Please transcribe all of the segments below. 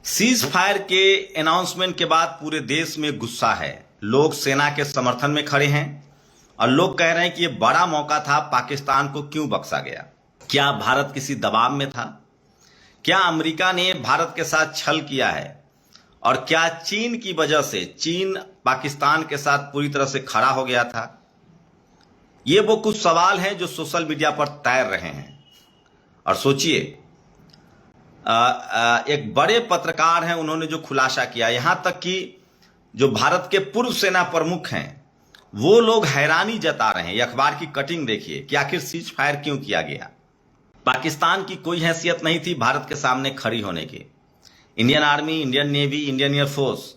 Cease fire के announcement के बाद पूरे देश में गुस्सा है। लोग सेना के समर्थन में खड़े हैं और लोग कह रहे हैं कि ये बड़ा मौका था, पाकिस्तान को क्यों बख्शा गया। क्या भारत किसी दबाव में था? क्या अमेरिका ने भारत के साथ छल किया है? और क्या चीन की वजह से चीन पाकिस्तान के साथ पूरी तरह से खड़ा हो गया था? ये वो कुछ सवाल हैं जो सोशल मीडिया पर तैर रहे हैं। और सोचिए, एक बड़े पत्रकार हैं, उन्होंने जो खुलासा किया, यहां तक कि जो भारत के पूर्व सेना प्रमुख हैं वो लोग हैरानी जता रहे हैं। ये अखबार की कटिंग देखिए कि आखिर सीज फायर क्यों किया गया। पाकिस्तान की कोई हैसियत नहीं थी भारत के सामने खड़ी होने की। Indian army, Indian navy, Indian air force,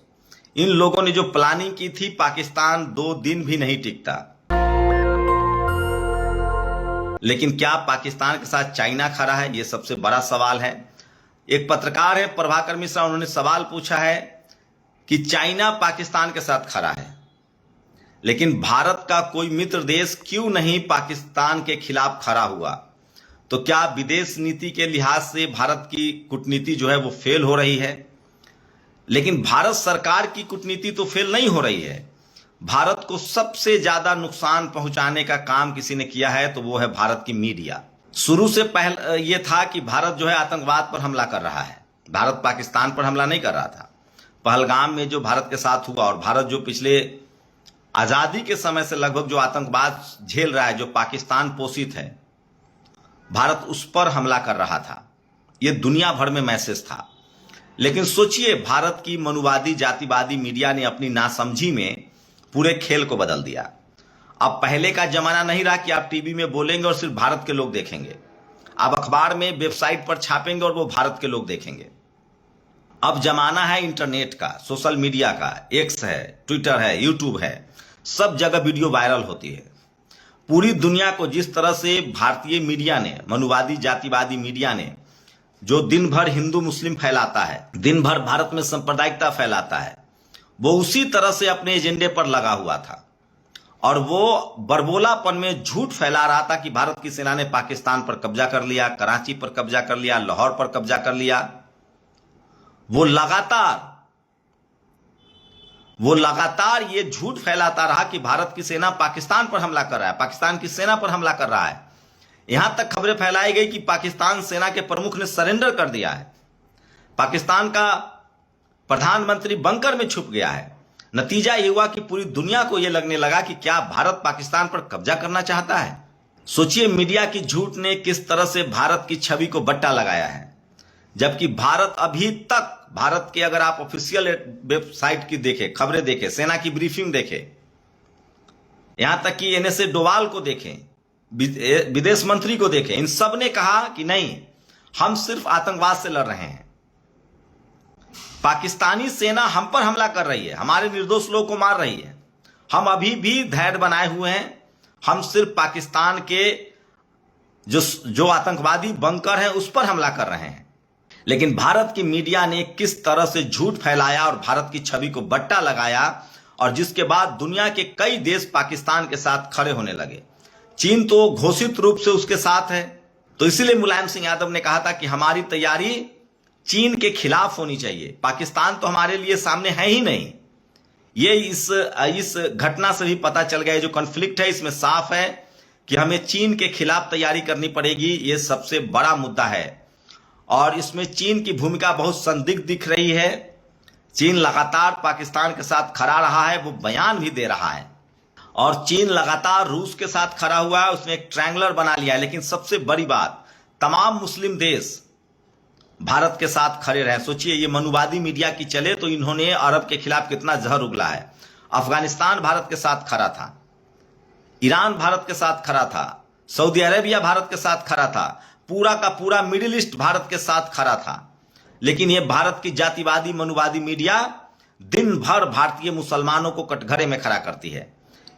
इन लोगों ने जो प्लानिंग की थी, पाकिस्तान 2 दिन भी नहीं टिकता। लेकिन क्या पाकिस्तान के साथ चाइना खड़ा है? यह सबसे बड़ा सवाल है। एक पत्रकार है प्रभाकर मिश्रा, उन्होंने सवाल पूछा है कि चाइना पाकिस्तान के साथ खड़ा है, लेकिन भारत का कोई मित्र देश क्यों नहीं पाकिस्तान के खिलाफ खड़ा हुआ? तो क्या विदेश नीति के लिहाज से भारत की कूटनीति जो है वो फेल हो रही है? लेकिन भारत सरकार की कूटनीति तो फेल नहीं हो रही है। भारत को सबसे ज्यादा नुकसान पहुंचाने का काम किसी ने किया है तो वो है भारत की मीडिया। शुरू से पहले यह था कि भारत जो है आतंकवाद पर हमला कर रहा है। भारत पाकिस्तान पर हमला नहीं कर रहा था। पहलगाम में जो भारत के साथ हुआ, और भारत जो पिछले आजादी के समय से लगभग जो आतंकवाद झेल रहा है, जो पाकिस्तान पोषित है, भारत उस पर हमला कर रहा था। यह दुनिया भर में मैसेज था। लेकिन सोचिए, भारत की मनुवादी जातिवादी मीडिया ने अपनी नासमझी में पूरे खेल को बदल दिया। अब पहले का जमाना नहीं रहा कि आप टीवी में बोलेंगे और सिर्फ भारत के लोग देखेंगे। आप अखबार में, वेबसाइट पर छापेंगे और वो भारत के लोग देखेंगे। अब जमाना है इंटरनेट का, सोशल मीडिया का। एक्स है, ट्विटर है, यूट्यूब है, सब जगह वीडियो वायरल होती है। पूरी दुनिया को जिस तरह से भारतीय मीडिया ने, मनुवादी जातिवादी मीडिया ने, जो दिन भर हिंदू मुस्लिम फैलाता है, दिन भर भारत में सांप्रदायिकता फैलाता है, वो उसी तरह से अपने एजेंडे पर लगा हुआ था। और वो बरबोलापन में झूठ फैला रहा था कि भारत की सेना ने पाकिस्तान पर कब्जा कर लिया, कराची पर कब्जा कर लिया, लाहौर पर कब्जा कर लिया। वो लगातार ये झूठ फैलाता रहा कि भारत की सेना पाकिस्तान पर हमला कर रहा है, पाकिस्तान की सेना पर हमला कर रहा है। यहां तक खबरें फैलाई गई कि पाकिस्तान सेना के प्रमुख ने सरेंडर कर दिया है। पाकिस्तान का प्रधानमंत्री बंकर में छुप गया है। नतीजा ये हुआ कि पूरी दुनिया को यह लगने लगा कि क्या भारत पाकिस्तान पर कब्जा करना चाहता है। सोचिए, मीडिया की झूठ ने किस तरह से भारत की छवि को बट्टा लगाया है। जबकि भारत अभी तक, भारत के अगर आप ऑफिशियल वेबसाइट की देखें, खबरें देखें, सेना की ब्रीफिंग देखें, यहां तक कि एनएसए डोवाल को देखें, विदेश मंत्री को देखें, इन सब ने कहा कि नहीं, हम सिर्फ आतंकवाद से लड़ रहे हैं। पाकिस्तानी सेना हम पर हमला कर रही है, हमारे निर्दोष लोगों को मार रही है, हम अभी भी धैर्य बनाए हुए हैं, हम सिर्फ पाकिस्तान के जो आतंकवादी बंकर हैं उस पर हमला कर रहे हैं। लेकिन भारत की मीडिया ने किस तरह से झूठ फैलाया और भारत की छवि को बट्टा लगाया, और जिसके बाद दुनिया के कई देश पाकिस्तान के साथ खड़े होने लगे। चीन तो घोषित रूप से उसके साथ है। तो इसीलिए मुलायम सिंह यादव ने कहा था कि हमारी तैयारी चीन के खिलाफ होनी चाहिए। पाकिस्तान तो हमारे लिए सामने है ही नहीं। ये इस घटना से भी पता चल गया, जो कॉन्फ्लिक्ट है इसमें साफ है कि हमें चीन के खिलाफ तैयारी करनी पड़ेगी। ये सबसे बड़ा मुद्दा है और इसमें चीन की भूमिका बहुत संदिग्ध दिख रही है। चीन लगातार पाकिस्तान के साथ खड़ा रहा है, वो बयान भी दे रहा है, और चीन लगातार रूस के साथ खड़ा हुआ है, उसने एक ट्रायंगुलर बना लिया है। लेकिन सबसे बड़ी बात, तमाम मुस्लिम देश भारत के साथ खड़े रहे। सोचिए, ये मनुवादी मीडिया की चले तो इन्होंने अरब के खिलाफ कितना जहर उगला है। अफगानिस्तान भारत के साथ खड़ा था, ईरान भारत के साथ खड़ा था, सऊदी अरेबिया भारत के साथ खड़ा था, पूरा का पूरा मिडिल ईस्ट भारत के साथ खड़ा था। लेकिन ये भारत की जातिवादी मनुवादी मीडिया दिन भर भारतीय मुसलमानों को कटघरे में खड़ा करती है।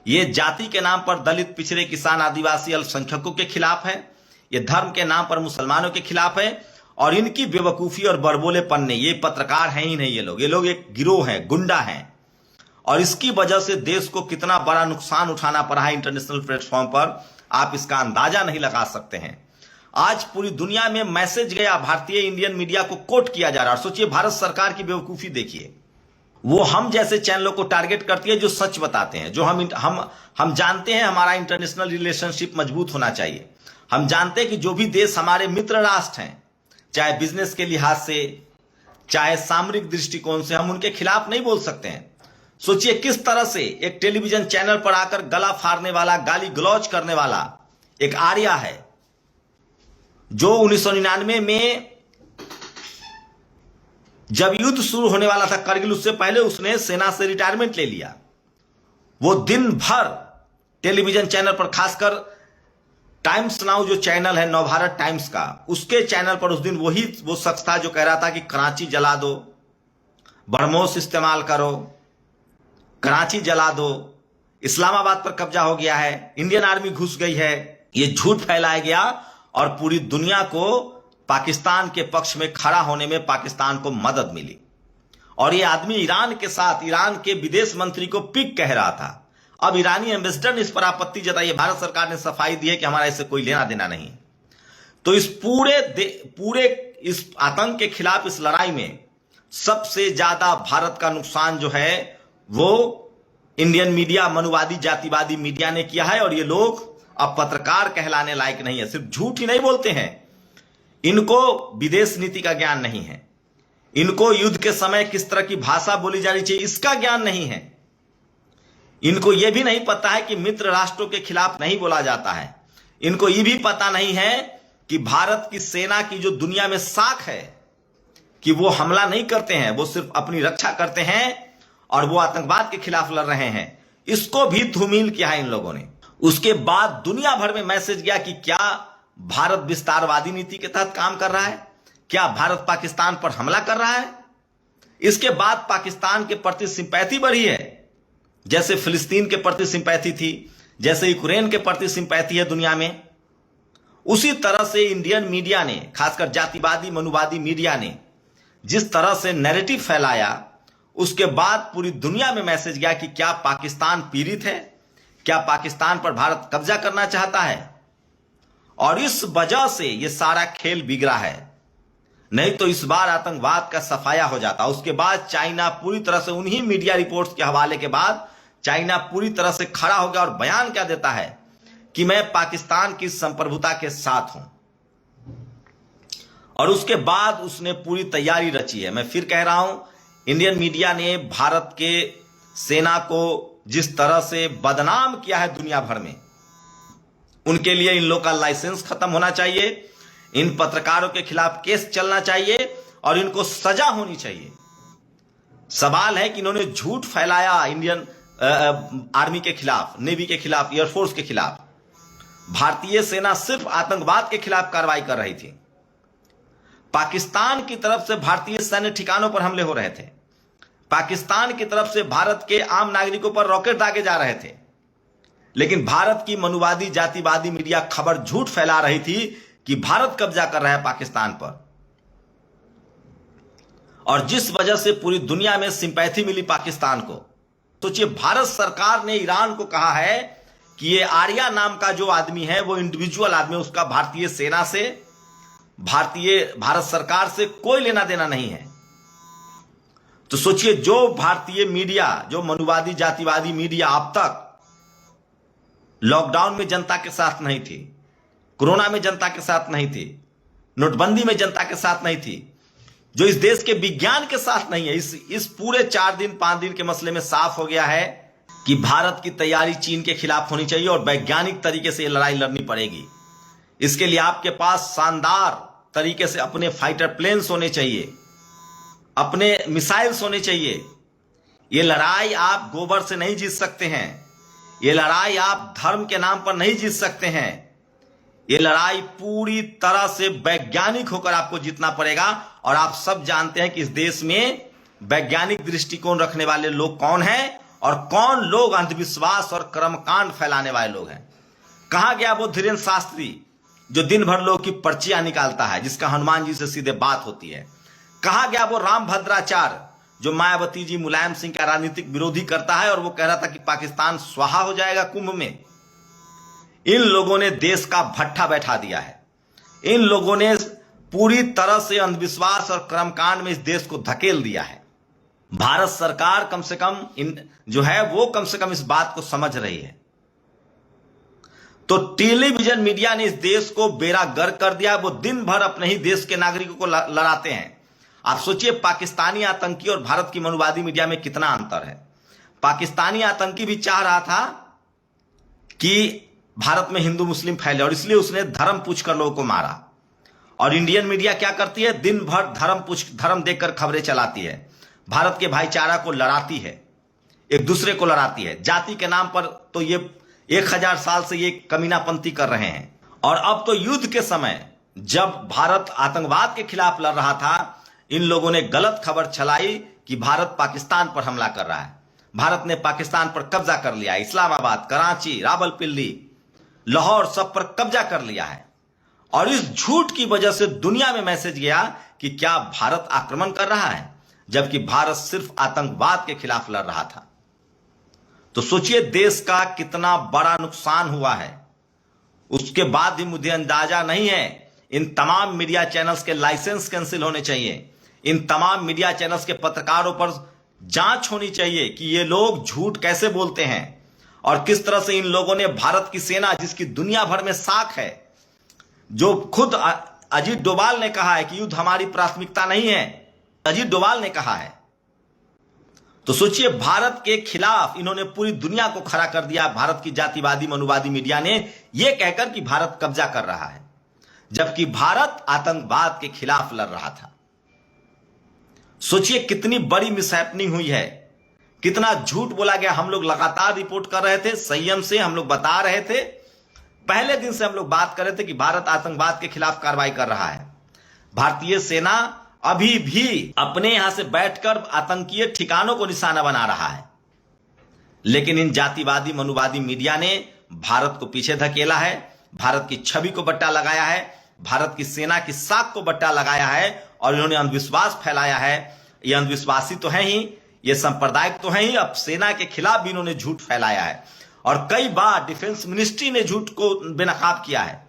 ये जाति के नाम पर दलित, पिछड़े, किसान, आदिवासी, अल्पसंख्यकों के खिलाफ है। ये धर्म के नाम पर मुसलमानों के खिलाफ है। और इनकी बेवकूफी और बरबोलेपन ने, ये पत्रकार हैं ही नहीं, ये लोग एक गिरोह हैं, गुंडा हैं, और इसकी वजह से देश को कितना बड़ा नुकसान उठाना पड़ा है इंटरनेशनल प्लेटफॉर्म पर, आप इसका अंदाजा नहीं लगा सकते हैं। आज पूरी दुनिया में मैसेज गया, भारतीय इंडियन मीडिया को कोट किया जा रहा है। सोचिए भारत सरकार की बेवकूफी देखिए, वो हम जैसे चैनलों को टारगेट करती है जो सच बताते हैं, जो हम जानते हैं हमारा इंटरनेशनल रिलेशनशिप मजबूत होना चाहिए। हम जानते हैं कि जो भी देश हमारे मित्र राष्ट्र हैं, चाहे बिजनेस के लिहाज से, चाहे सामरिक दृष्टिकोण से, हम उनके खिलाफ नहीं बोल सकते हैं। सोचिए किस तरह से एक टेलीविजन चैनल पर आकर गला फाड़ने वाला, गाली गलौज करने वाला एक आर्या है, जो 1999 में जब युद्ध शुरू होने वाला था करगिल, उससे पहले उसने सेना से रिटायरमेंट ले लिया। वो दिन भर टेलीविजन चैनल पर, खासकर टाइम्स नाउ जो चैनल है नवभारत टाइम्स का, उसके चैनल पर उस दिन वो शख्स था जो कह रहा था कि कराची जला दो, ब्रह्मोस इस्तेमाल करो, कराची जला दो, इस्लामाबाद पर कब्जा हो गया है, इंडियन आर्मी घुस गई है। ये झूठ फैलाया गया और पूरी दुनिया को पाकिस्तान के पक्ष में खड़ा होने में पाकिस्तान को मदद मिली। और ये आदमी ईरान के साथ, ईरान के विदेश मंत्री को पिक कह रहा था। अब ईरानी एम्बेसडर ने इस पर आपत्ति जताई है, भारत सरकार ने सफाई दी है कि हमारा इससे कोई लेना देना नहीं। तो इस पूरे इस आतंक के खिलाफ इस लड़ाई में सबसे ज्यादा भारत का नुकसान जो है वो इंडियन मीडिया, मनुवादी जातिवादी मीडिया ने किया है। और ये लोग अब पत्रकार कहलाने लायक नहीं है। सिर्फ झूठ ही नहीं बोलते हैं, इनको विदेश नीति का ज्ञान नहीं है, इनको युद्ध के समय किस तरह की भाषा बोली जानी चाहिए इसका ज्ञान नहीं है, इनको यह भी नहीं पता है कि मित्र राष्ट्रों के खिलाफ नहीं बोला जाता है, इनको यह भी पता नहीं है कि भारत की सेना की जो दुनिया में साख है कि वो हमला नहीं करते हैं, वो सिर्फ अपनी रक्षा करते हैं और वो आतंकवाद के खिलाफ लड़ रहे हैं। इसको भी धूमिल किया है इन लोगों ने। उसके बाद दुनिया भर में मैसेज गया कि क्या भारत विस्तारवादी नीति के तहत काम कर रहा है, क्या भारत पाकिस्तान पर हमला कर रहा है। इसके बाद पाकिस्तान के प्रति सिंपैथी बढ़ी है, जैसे फिलिस्तीन के प्रति सिंपैथी थी, जैसे यूक्रेन के प्रति सिंपैथी है दुनिया में। उसी तरह से इंडियन मीडिया ने, खासकर जातिवादी मनुवादी मीडिया ने जिस तरह से नैरेटिव फैलाया, उसके बाद पूरी दुनिया में मैसेज गया कि क्या पाकिस्तान पीड़ित है, क्या पाकिस्तान पर भारत कब्जा करना चाहता है। और इस वजह से यह सारा खेल बिगड़ा है, नहीं तो इस बार आतंकवाद का सफाया हो जाता। उसके बाद चाइना पूरी तरह से, उन्हीं मीडिया रिपोर्ट्स के हवाले के बाद चाइना पूरी तरह से खड़ा हो गया और बयान क्या देता है कि मैं पाकिस्तान की संप्रभुता के साथ हूं। और उसके बाद उसने पूरी तैयारी रची है। मैं फिर कह रहा हूं, इंडियन मीडिया ने भारत के सेना को जिस तरह से बदनाम किया है दुनिया भर में, उनके लिए इन लोग का लाइसेंस खत्म होना चाहिए, इन पत्रकारों के खिलाफ केस चलना चाहिए और इनको सजा होनी चाहिए। सवाल है कि इन्होंने झूठ फैलाया इंडियन आर्मी के खिलाफ, नेवी के खिलाफ, एयरफोर्स के खिलाफ। भारतीय सेना सिर्फ आतंकवाद के खिलाफ कार्रवाई कर रही थी। पाकिस्तान की तरफ से भारतीय सैन्य ठिकानों पर हमले हो रहे थे, पाकिस्तान की तरफ से भारत के आम नागरिकों पर रॉकेट दागे जा रहे थे, लेकिन भारत की मनुवादी जातिवादी मीडिया खबर झूठ फैला रही थी कि भारत कब्जा कर रहा है पाकिस्तान पर। और जिस वजह से पूरी दुनिया में सिंपैथी मिली पाकिस्तान को। सोचिए भारत सरकार ने ईरान को कहा है कि ये आर्या नाम का जो आदमी है वो इंडिविजुअल आदमी, उसका भारतीय सेना से, भारत सरकार से कोई लेना देना नहीं है। तो सोचिए जो भारतीय मीडिया, जो मनुवादी जातिवादी मीडिया अब तक लॉकडाउन में जनता के साथ नहीं थी, कोरोना में जनता के साथ नहीं थी, नोटबंदी में जनता के साथ नहीं थी, जो इस देश के विज्ञान के साथ नहीं है, इस पूरे 4 दिन 5 दिन के मसले में साफ हो गया है कि भारत की तैयारी चीन के खिलाफ होनी चाहिए और वैज्ञानिक तरीके से यह लड़ाई लड़नी पड़ेगी। इसके लिए आपके पास शानदार तरीके से अपने फाइटर प्लेन्स होने चाहिए, अपने मिसाइल्स होने चाहिए। यह लड़ाई आप गोबर से नहीं जीत सकते हैं, यह लड़ाई आप धर्म के नाम पर नहीं जीत सकते हैं। यह लड़ाई पूरी तरह से वैज्ञानिक होकर आपको जीतना पड़ेगा। और आप सब जानते हैं कि इस देश में वैज्ञानिक दृष्टिकोण रखने वाले लोग कौन हैं और कौन लोग अंधविश्वास और कर्मकांड फैलाने वाले लोग हैं। कहां गया वो धीरेन्द्र शास्त्री जो दिन भर लोग की पर्चियां निकालता है, जिसका हनुमान जी से सीधे बात होती है। कहां गया वो रामभद्राचार्य जो मायावती जी, मुलायम सिंह का राजनीतिक विरोधी करता है और वो कह रहा था कि पाकिस्तान स्वाहा हो जाएगा कुंभ में। इन लोगों ने देश का भट्ठा बैठा दिया है। इन लोगों ने पूरी तरह से अंधविश्वास और कर्मकांड में इस देश को धकेल दिया है। भारत सरकार कम से कम कम से कम इस बात को समझ रही है। तो टेलीविजन मीडिया ने इस देश को बेड़ा गर्क कर दिया। वो दिन भर अपने ही देश के नागरिकों को लड़ाते हैं। आप सोचिए, पाकिस्तानी आतंकी और भारत की मनुवादी मीडिया में कितना अंतर है। पाकिस्तानी आतंकी भी चाह रहा था कि भारत में हिंदू मुस्लिम फैले और इसलिए उसने धर्म पूछकर लोगों को मारा। और इंडियन मीडिया क्या करती है? दिन भर धर्म देखकर खबरें चलाती है, भारत के भाईचारा को लड़ाती है, एक दूसरे को लड़ाती है। जाति के नाम पर तो ये 1000 साल से ये कमीनापंथी कर रहे हैं। और अब तो युद्ध के समय जब भारत आतंकवाद के खिलाफ लड़ रहा था, इन लोगों ने गलत खबर चलाई कि भारत पाकिस्तान पर हमला कर रहा है, भारत ने पाकिस्तान पर कब्जा कर लिया है, इस्लामाबाद, कराची, रावलपिंडी, लाहौर सब पर कब्जा कर लिया है। और इस झूठ की वजह से दुनिया में मैसेज गया कि क्या भारत आक्रमण कर रहा है, जबकि भारत सिर्फ आतंकवाद के खिलाफ लड़ रहा था। तो सोचिए देश का कितना बड़ा नुकसान हुआ है। उसके बाद भी मुझे अंदाजा नहीं है। इन तमाम मीडिया चैनल्स के लाइसेंस कैंसिल होने चाहिए। इन तमाम मीडिया चैनल्स के पत्रकारों पर जांच होनी चाहिए कि ये लोग झूठ कैसे बोलते हैं और किस तरह से इन लोगों ने भारत की सेना, जिसकी दुनिया भर में साख है, जो खुद अजीत डोभाल ने कहा है कि युद्ध हमारी प्राथमिकता नहीं है, अजीत डोभाल ने कहा है। तो सोचिए, भारत के खिलाफ इन्होंने पूरी दुनिया को खड़ा कर दिया। भारत की जातिवादी मनुवादी मीडिया ने यह कहकर कि भारत कब्जा कर रहा है, जबकि भारत आतंकवाद के खिलाफ लड़ रहा था। सोचिए कितनी बड़ी मिसहैपनिंग हुई है, कितना झूठ बोला गया। हम लोग लगातार रिपोर्ट कर रहे थे, संयम से हम लोग बता रहे थे। पहले दिन से हम लोग बात कर रहे थे कि भारत आतंकवाद के खिलाफ कार्रवाई कर रहा है। भारतीय सेना अभी भी अपने यहां से बैठकर आतंकीय ठिकानों को निशाना बना रहा है। लेकिन इन जातिवादी मनुवादी मीडिया ने भारत को पीछे धकेला है, भारत की छवि को बट्टा लगाया है, भारत की सेना की साख को बट्टा लगाया है और इन्होंने अंधविश्वास फैलाया है। ये अंधविश्वासी तो है ही, ये सांप्रदायिक तो है ही, अब सेना के खिलाफ भी इन्होंने झूठ फैलाया है। और कई बार डिफेंस मिनिस्ट्री ने झूठ को बेनकाब किया है।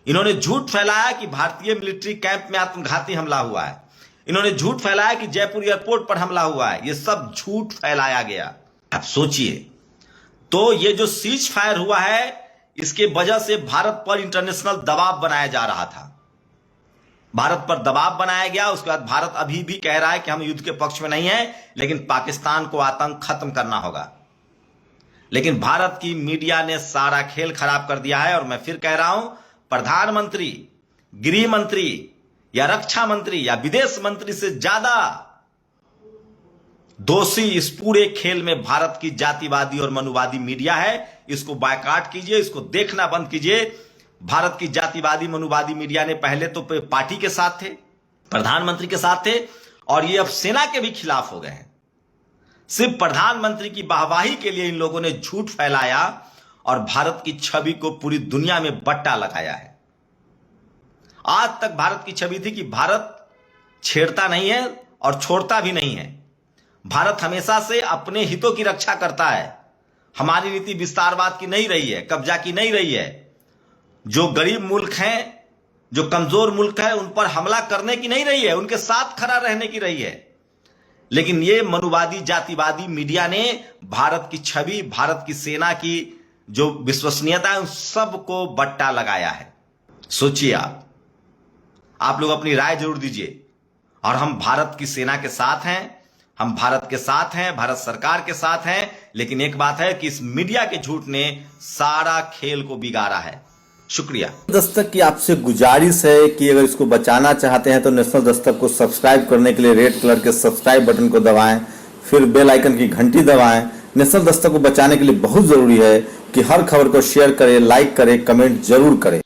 इन्होंने झूठ फैलाया कि भारतीय मिलिट्री कैंप में आत्मघाती हमला हुआ है। इन्होंने झूठ फैलाया कि जयपुर एयरपोर्ट पर हमला हुआ है। ये सब झूठ फैलाया गया। अब सोचिए, तो ये जो सीज फायर हुआ है, इसके वजह से भारत पर इंटरनेशनल दबाव बनाया जा रहा था। भारत पर दबाव बनाया गया। उसके बाद भारत अभी भी कह रहा है कि हम युद्ध के पक्ष में नहीं है, लेकिन पाकिस्तान को आतंक खत्म करना होगा। लेकिन भारत की मीडिया ने सारा खेल खराब कर दिया है। और मैं फिर कह रहा हूं, प्रधानमंत्री, गृह मंत्री या रक्षा मंत्री या विदेश मंत्री से ज्यादा दोषी इस पूरे खेल में भारत की जातिवादी और मनुवादी मीडिया है। इसको बायकॉट कीजिए, इसको देखना बंद कीजिए। भारत की जातिवादी मनुवादी मीडिया ने पहले तो पार्टी के साथ थे, प्रधानमंत्री के साथ थे, और ये अब सेना के भी खिलाफ हो गए हैं। सिर्फ प्रधानमंत्री की वाहवाही के लिए इन लोगों ने झूठ फैलाया और भारत की छवि को पूरी दुनिया में बट्टा लगाया है। आज तक भारत की छवि थी कि भारत छेड़ता नहीं है और छोड़ता भी नहीं है। भारत हमेशा से अपने हितों की रक्षा करता है। हमारी नीति विस्तारवाद की नहीं रही है, कब्जा की नहीं रही है। जो गरीब मुल्क हैं, जो कमजोर मुल्क है, उन पर हमला करने की नहीं रही है, उनके साथ खड़ा रहने की रही है। लेकिन ये मनुवादी जातिवादी मीडिया ने भारत की छवि, भारत की सेना की जो विश्वसनीयता है, उन सबको बट्टा लगाया है। सोचिए, आप लोग अपनी राय जरूर दीजिए। और हम भारत की सेना के साथ हैं, हम भारत के साथ हैं, भारत सरकार के साथ हैं। लेकिन एक बात है कि इस मीडिया के झूठ ने सारा खेल को बिगाड़ा है। शुक्रिया। दस्तक की आपसे गुजारिश है कि अगर इसको बचाना चाहते हैं तो नेशनल दस्तक को सब्सक्राइब करने के लिए रेड कलर के सब्सक्राइब बटन को दबाएं, फिर बेल आइकन की घंटी दबाएं। नेशनल दस्तक को बचाने के लिए बहुत जरूरी है कि हर खबर को शेयर करें, लाइक करें, कमेंट जरूर करें।